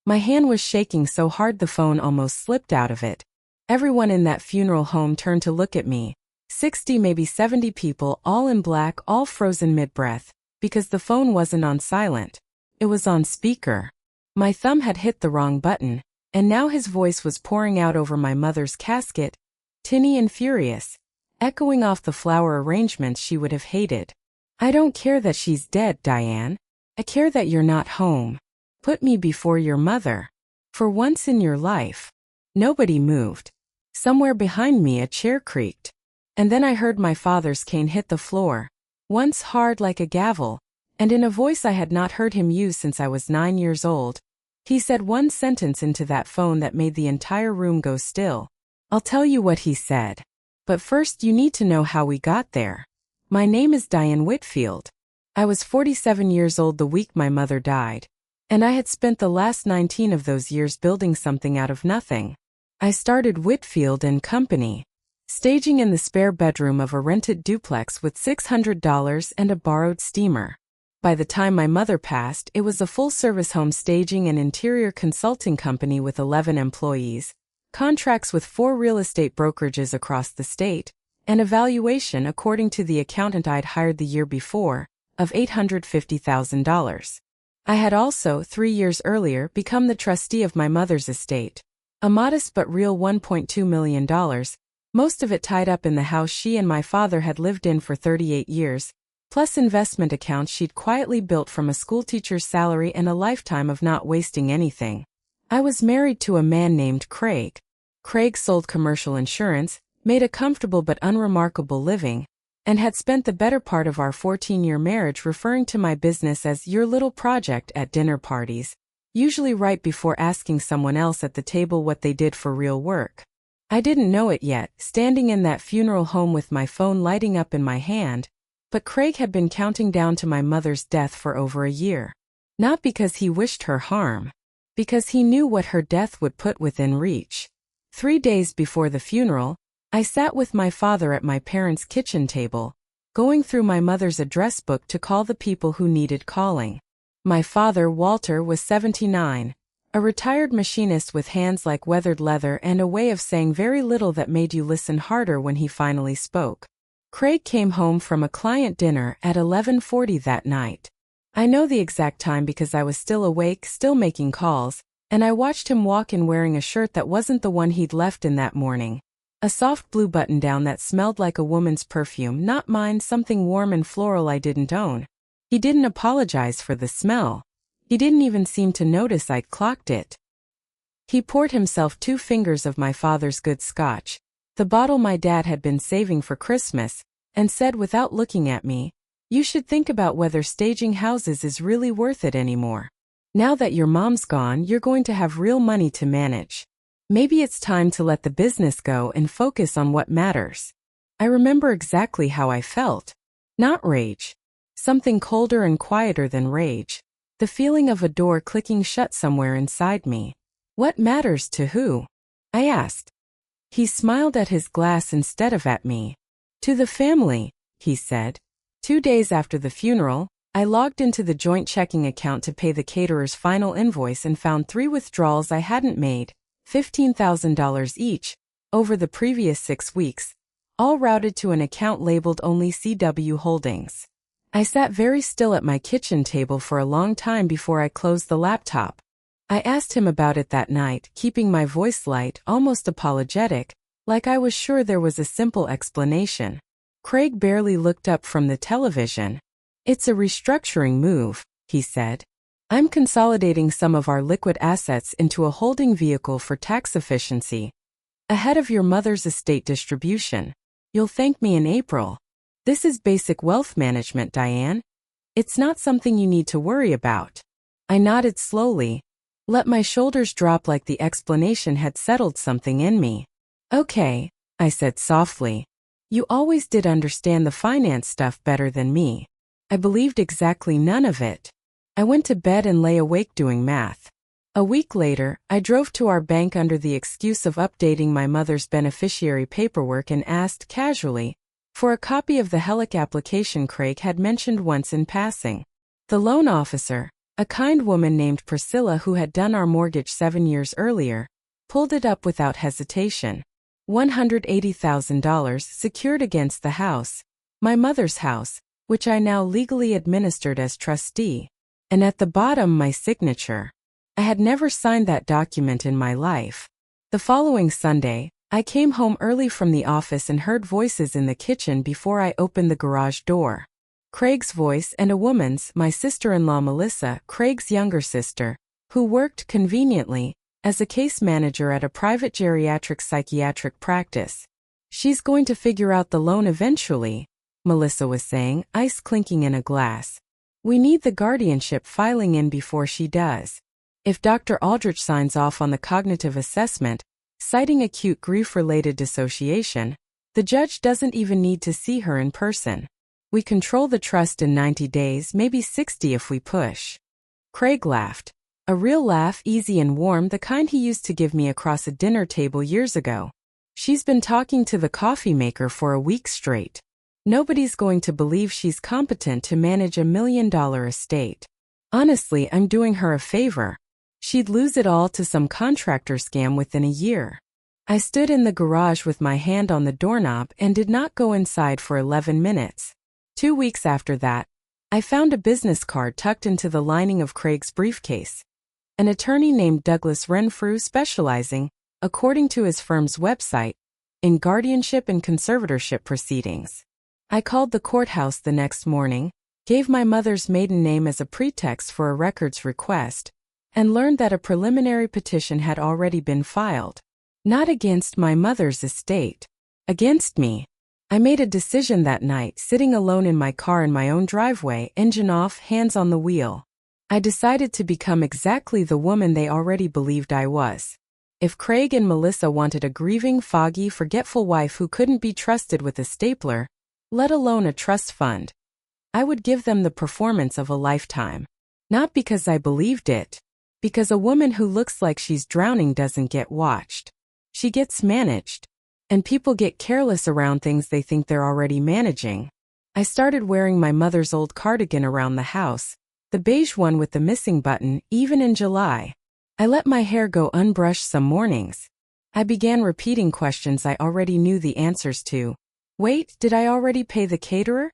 My hand was shaking so hard the phone almost slipped out of it. Everyone in that funeral home turned to look at me. 60, maybe 70 people, all in black, all frozen mid-breath, because the phone wasn't on silent. It was on speaker. My thumb had hit the wrong button, and now his voice was pouring out over my mother's casket, tinny and furious, echoing off the flower arrangements she would have hated. I don't care that she's dead, Diane. I care that you're not home. Put me before your mother. For once in your life. Nobody moved. Somewhere behind me a chair creaked. And then I heard my father's cane hit the floor, once hard like a gavel, and in a voice I had not heard him use since I was 9 years old. He said one sentence into that phone that made the entire room go still. I'll tell you what he said. But first you need to know how we got there. My name is Diane Whitfield. I was 47 years old the week my mother died, and I had spent the last 19 of those years building something out of nothing. I started Whitfield and Company, staging in the spare bedroom of a rented duplex with $600 and a borrowed steamer. By the time my mother passed, it was a full-service home staging and interior consulting company with 11 employees, contracts with 4 real estate brokerages across the state, and a valuation, according to the accountant I'd hired the year before, of $850,000. I had also, 3 years earlier, become the trustee of my mother's estate, a modest but real $1.2 million, most of it tied up in the house she and my father had lived in for 38 years, plus investment accounts she'd quietly built from a schoolteacher's salary and a lifetime of not wasting anything. I was married to a man named Craig. Craig sold commercial insurance, made a comfortable but unremarkable living, and had spent the better part of our 14-year marriage referring to my business as your little project at dinner parties, usually right before asking someone else at the table what they did for real work. I didn't know it yet, standing in that funeral home with my phone lighting up in my hand, but Craig had been counting down to my mother's death for over a year. Not because he wished her harm, because he knew what her death would put within reach. 3 days before the funeral, I sat with my father at my parents' kitchen table, going through my mother's address book to call the people who needed calling. My father, Walter, was 79, a retired machinist with hands like weathered leather and a way of saying very little that made you listen harder when he finally spoke. Craig came home from a client dinner at 11:40 that night. I know the exact time because I was still awake, still making calls, and I watched him walk in wearing a shirt that wasn't the one he'd left in that morning. A soft blue button-down that smelled like a woman's perfume, not mine, something warm and floral I didn't own. He didn't apologize for the smell. He didn't even seem to notice I'd clocked it. He poured himself 2 fingers of my father's good scotch, the bottle my dad had been saving for Christmas, and said without looking at me, "You should think about whether staging houses is really worth it anymore. Now that your mom's gone, you're going to have real money to manage. Maybe it's time to let the business go and focus on what matters." I remember exactly how I felt. Not rage. Something colder and quieter than rage. The feeling of a door clicking shut somewhere inside me. What matters to who? I asked. He smiled at his glass instead of at me. To the family, he said. 2 days after the funeral, I logged into the joint checking account to pay the caterer's final invoice and found 3 withdrawals I hadn't made, $15,000 each, over the previous 6 weeks, all routed to an account labeled only CW Holdings. I sat very still at my kitchen table for a long time before I closed the laptop. I asked him about it that night, keeping my voice light, almost apologetic, like I was sure there was a simple explanation. Craig barely looked up from the television. "It's a restructuring move," he said. "I'm consolidating some of our liquid assets into a holding vehicle for tax efficiency. Ahead of your mother's estate distribution. You'll thank me in April. This is basic wealth management, Diane. It's not something you need to worry about." I nodded slowly, let my shoulders drop like the explanation had settled something in me. "Okay," I said softly. "You always did understand the finance stuff better than me." I believed exactly none of it. I went to bed and lay awake doing math. A week later, I drove to our bank under the excuse of updating my mother's beneficiary paperwork and asked casually for a copy of the HELIC application Craig had mentioned once in passing. The loan officer, A kind woman named Priscilla, who had done our mortgage 7 years earlier, pulled it up without hesitation. $180,000 secured against the house, my mother's house, which I now legally administered as trustee, and at the bottom my signature. I had never signed that document in my life. The following Sunday, I came home early from the office and heard voices in the kitchen before I opened the garage door. Craig's voice and a woman's, my sister-in-law Melissa, Craig's younger sister, who worked, conveniently, as a case manager at a private geriatric psychiatric practice. "She's going to figure out the loan eventually," Melissa was saying, ice clinking in a glass. "We need the guardianship filing in before she does. If Dr. Aldrich signs off on the cognitive assessment, citing acute grief-related dissociation, the judge doesn't even need to see her in person. We control the trust in 90 days, maybe 60 if we push." Craig laughed. A real laugh, easy and warm, the kind he used to give me across a dinner table years ago. "She's been talking to the coffee maker for a week straight. Nobody's going to believe she's competent to manage $1 million estate. Honestly, I'm doing her a favor. She'd lose it all to some contractor scam within a year." I stood in the garage with my hand on the doorknob and did not go inside for 11 minutes. 2 weeks after that, I found a business card tucked into the lining of Craig's briefcase. An attorney named Douglas Renfrew, specializing, according to his firm's website, in guardianship and conservatorship proceedings. I called the courthouse the next morning, gave my mother's maiden name as a pretext for a records request, and learned that a preliminary petition had already been filed. Not against my mother's estate. Against me. I made a decision that night, sitting alone in my car in my own driveway, engine off, hands on the wheel. I decided to become exactly the woman they already believed I was. If Craig and Melissa wanted a grieving, foggy, forgetful wife who couldn't be trusted with a stapler, let alone a trust fund, I would give them the performance of a lifetime. Not because I believed it. Because a woman who looks like she's drowning doesn't get watched. She gets managed. And people get careless around things they think they're already managing. I started wearing my mother's old cardigan around the house, the beige one with the missing button, even in July. I let my hair go unbrushed some mornings. I began repeating questions I already knew the answers to. Wait, did I already pay the caterer?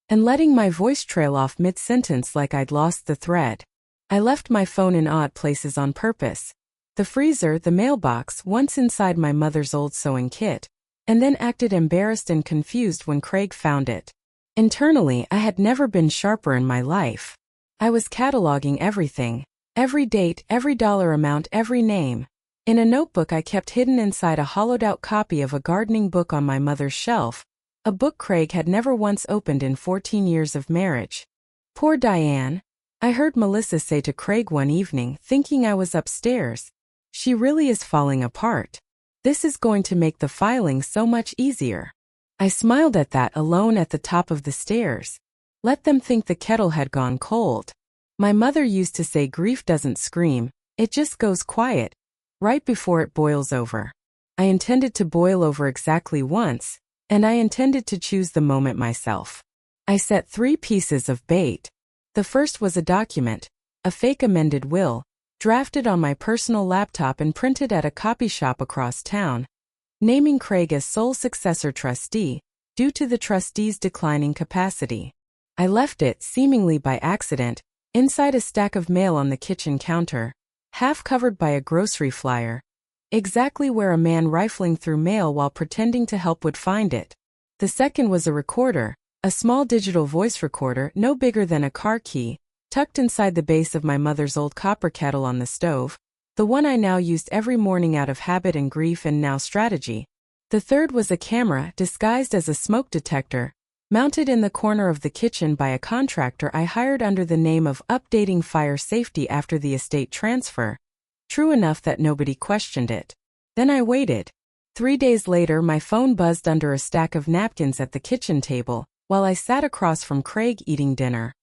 And letting my voice trail off mid-sentence like I'd lost the thread. I left my phone in odd places on purpose. The freezer, the mailbox, once inside my mother's old sewing kit, and then acted embarrassed and confused when Craig found it. Internally, I had never been sharper in my life. I was cataloging everything. Every date, every dollar amount, every name. In a notebook I kept hidden inside a hollowed-out copy of a gardening book on my mother's shelf, a book Craig had never once opened in 14 years of marriage. Poor Diane. I heard Melissa say to Craig one evening, thinking I was upstairs. "She really is falling apart. This is going to make the filing so much easier." I smiled at that, alone at the top of the stairs. Let them think the kettle had gone cold. My mother used to say grief doesn't scream, it just goes quiet, right before it boils over. I intended to boil over exactly once, and I intended to choose the moment myself. I set 3 pieces of bait. The first was a document, a fake amended will, drafted on my personal laptop and printed at a copy shop across town, naming Craig as sole successor trustee, due to the trustee's declining capacity. I left it, seemingly by accident, inside a stack of mail on the kitchen counter, half covered by a grocery flyer, exactly where a man rifling through mail while pretending to help would find it. The second was a recorder, a small digital voice recorder no bigger than a car key, tucked inside the base of my mother's old copper kettle on the stove, the one I now used every morning out of habit and grief and now strategy. The third was a camera disguised as a smoke detector, mounted in the corner of the kitchen by a contractor I hired under the name of Updating Fire Safety after the estate transfer. True enough that nobody questioned it. Then I waited. 3 days later my phone buzzed under a stack of napkins at the kitchen table, while I sat across from Craig eating dinner.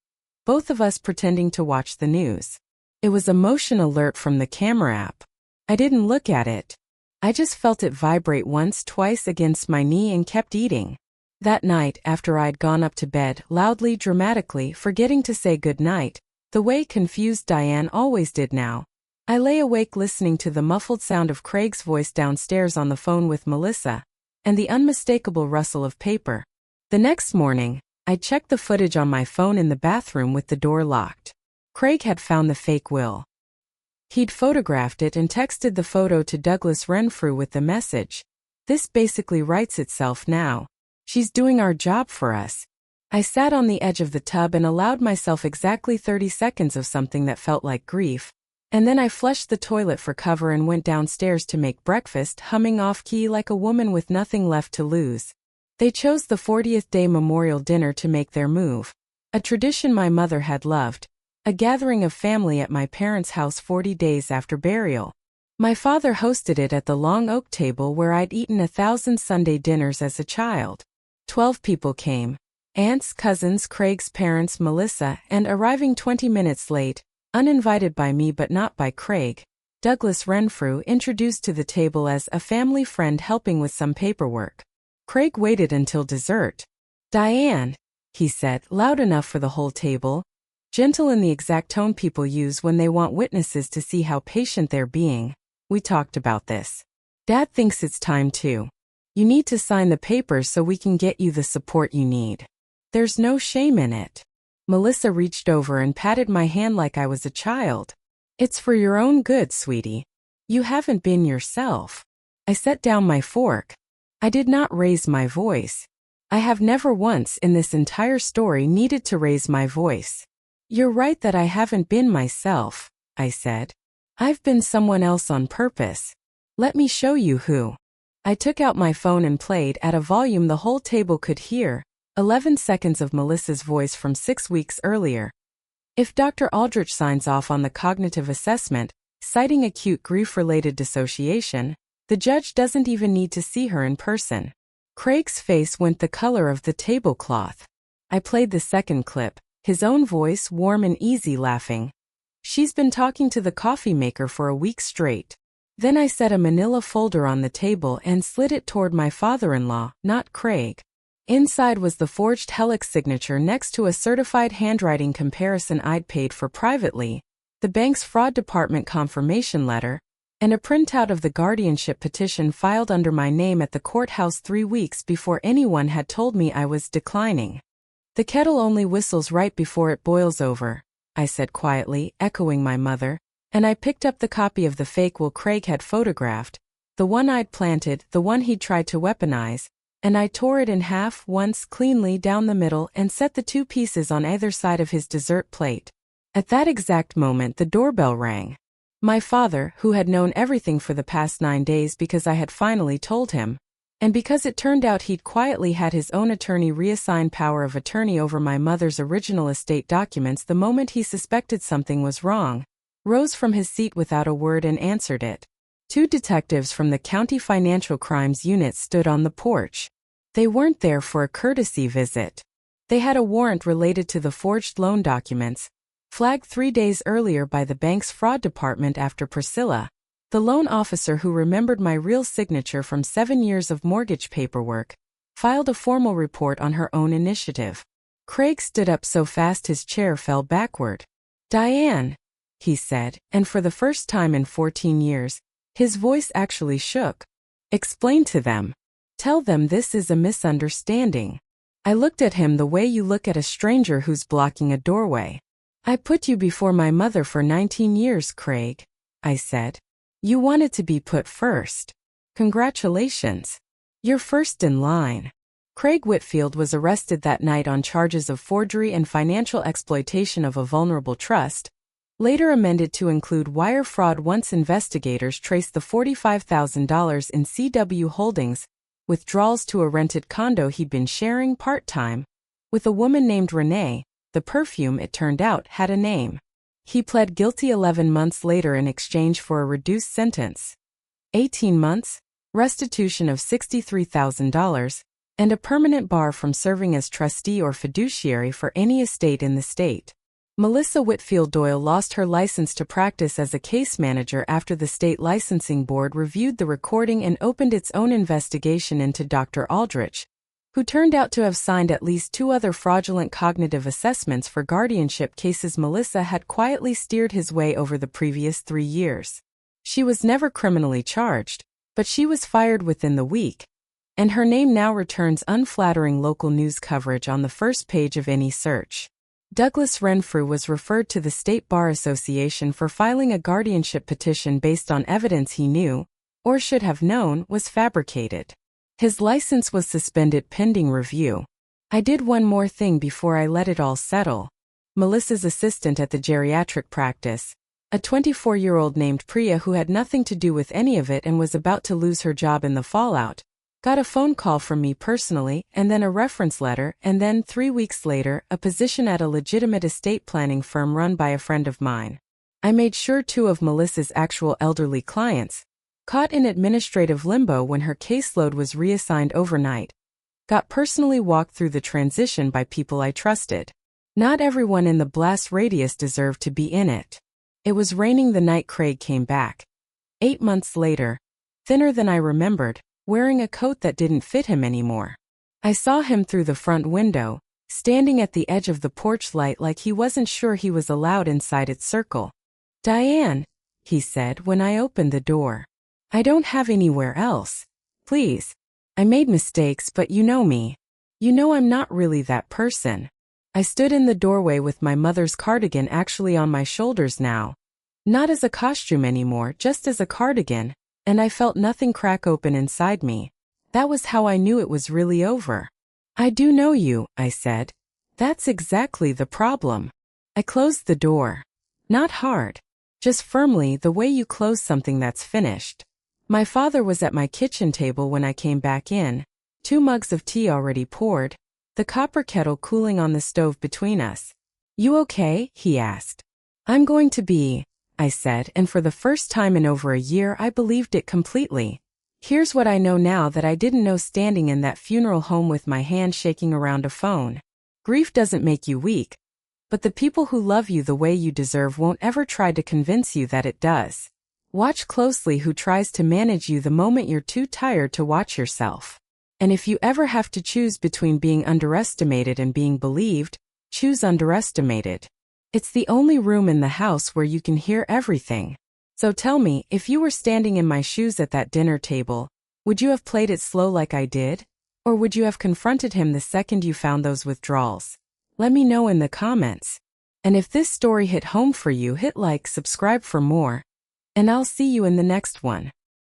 Both of us pretending to watch the news. It was a motion alert from the camera app. I didn't look at it. I just felt it vibrate once, twice against my knee and kept eating. That night, after I'd gone up to bed, loudly, dramatically, forgetting to say good night, the way confused Diane always did now. I lay awake listening to the muffled sound of Craig's voice downstairs on the phone with Melissa, and the unmistakable rustle of paper. The next morning, I checked the footage on my phone in the bathroom with the door locked. Craig had found the fake will. He'd photographed it and texted the photo to Douglas Renfrew with the message, "This basically writes itself now. She's doing our job for us." I sat on the edge of the tub and allowed myself exactly 30 seconds of something that felt like grief, and then I flushed the toilet for cover and went downstairs to make breakfast, humming off-key like a woman with nothing left to lose. They chose the 40th day memorial dinner to make their move, a tradition my mother had loved, a gathering of family at my parents' house 40 days after burial. My father hosted it at the long oak table where I'd eaten 1,000 Sunday dinners as a child. 12 people came: aunts, cousins, Craig's parents, Melissa, and arriving 20 minutes late, uninvited by me but not by Craig, Douglas Renfrew, introduced to the table as a family friend helping with some paperwork. Craig waited until dessert. "Diane," he said, loud enough for the whole table, gentle in the exact tone people use when they want witnesses to see how patient they're being, "we talked about this. Dad thinks it's time too. You need to sign the papers so we can get you the support you need. There's no shame in it." Melissa reached over and patted my hand like I was a child. "It's for your own good, sweetie. You haven't been yourself." I set down my fork. I did not raise my voice. I have never once in this entire story needed to raise my voice. "You're right that I haven't been myself," I said. "I've been someone else on purpose. Let me show you who." I took out my phone and played at a volume the whole table could hear, 11 seconds of Melissa's voice from 6 weeks earlier. "If Dr. Aldrich signs off on the cognitive assessment, citing acute grief-related dissociation, the judge doesn't even need to see her in person." Craig's face went the color of the tablecloth. I played the second clip, his own voice warm and easy, laughing. "She's been talking to the coffee maker for a week straight." Then I set a manila folder on the table and slid it toward my father-in-law, not Craig. Inside was the forged helix signature next to a certified handwriting comparison I'd paid for privately, the bank's fraud department confirmation letter, and a printout of the guardianship petition filed under my name at the courthouse 3 weeks before anyone had told me I was declining. "The kettle only whistles right before it boils over," I said quietly, echoing my mother, and I picked up the copy of the fake will Craig had photographed, the one I'd planted, the one he'd tried to weaponize, and I tore it in half once cleanly down the middle and set the 2 pieces on either side of his dessert plate. At that exact moment the doorbell rang. My father, who had known everything for the past 9 days because I had finally told him, and because it turned out he'd quietly had his own attorney reassign power of attorney over my mother's original estate documents the moment he suspected something was wrong, rose from his seat without a word and answered it. 2 detectives from the County Financial Crimes Unit stood on the porch. They weren't there for a courtesy visit. They had a warrant related to the forged loan documents, flagged 3 days earlier by the bank's fraud department after Priscilla, the loan officer who remembered my real signature from 7 years of mortgage paperwork, filed a formal report on her own initiative. Craig stood up so fast his chair fell backward. "Diane," he said, and for the first time in 14 years, his voice actually shook. "Explain to them. Tell them this is a misunderstanding." I looked at him the way you look at a stranger who's blocking a doorway. "I put you before my mother for 19 years, Craig," I said. "You wanted to be put first. Congratulations. You're first in line." Craig Whitfield was arrested that night on charges of forgery and financial exploitation of a vulnerable trust, later amended to include wire fraud once investigators traced the $45,000 in CW Holdings withdrawals to a rented condo he'd been sharing part-time with a woman named Renee. The perfume, it turned out, had a name. He pled guilty 11 months later in exchange for a reduced sentence. 18 months, restitution of $63,000, and a permanent bar from serving as trustee or fiduciary for any estate in the state. Melissa Whitfield Doyle lost her license to practice as a case manager after the state licensing board reviewed the recording and opened its own investigation into Dr. Aldrich, who turned out to have signed at least 2 other fraudulent cognitive assessments for guardianship cases Melissa had quietly steered his way over the previous 3 years. She was never criminally charged, but she was fired within the week, and her name now returns unflattering local news coverage on the first page of any search. Douglas Renfrew was referred to the State Bar Association for filing a guardianship petition based on evidence he knew, or should have known, was fabricated. His license was suspended pending review. I did one more thing before I let it all settle. Melissa's assistant at the geriatric practice, a 24-year-old named Priya who had nothing to do with any of it and was about to lose her job in the fallout, got a phone call from me personally, and then a reference letter, and then 3 weeks later, a position at a legitimate estate planning firm run by a friend of mine. I made sure 2 of Melissa's actual elderly clients, caught in administrative limbo when her caseload was reassigned overnight, got personally walked through the transition by people I trusted. Not everyone in the blast radius deserved to be in it. It was raining the night Craig came back. 8 months later, thinner than I remembered, wearing a coat that didn't fit him anymore. I saw him through the front window, standing at the edge of the porch light like he wasn't sure he was allowed inside its circle. "Diane," he said when I opened the door. "I don't have anywhere else. Please. I made mistakes, but you know me. You know I'm not really that person." I stood in the doorway with my mother's cardigan actually on my shoulders now. Not as a costume anymore, just as a cardigan, and I felt nothing crack open inside me. That was how I knew it was really over. "I do know you," I said. "That's exactly the problem." I closed the door. Not hard. Just firmly, the way you close something that's finished. My father was at my kitchen table when I came back in, 2 mugs of tea already poured, the copper kettle cooling on the stove between us. "You okay?" he asked. "I'm going to be," I said, and for the first time in over a year I believed it completely. Here's what I know now that I didn't know standing in that funeral home with my hand shaking around a phone. Grief doesn't make you weak, but the people who love you the way you deserve won't ever try to convince you that it does. Watch closely who tries to manage you the moment you're too tired to watch yourself. And if you ever have to choose between being underestimated and being believed, choose underestimated. It's the only room in the house where you can hear everything. So tell me, if you were standing in my shoes at that dinner table, would you have played it slow like I did? Or would you have confronted him the second you found those withdrawals? Let me know in the comments. And if this story hit home for you, hit like, subscribe for more. And I'll see you in the next one.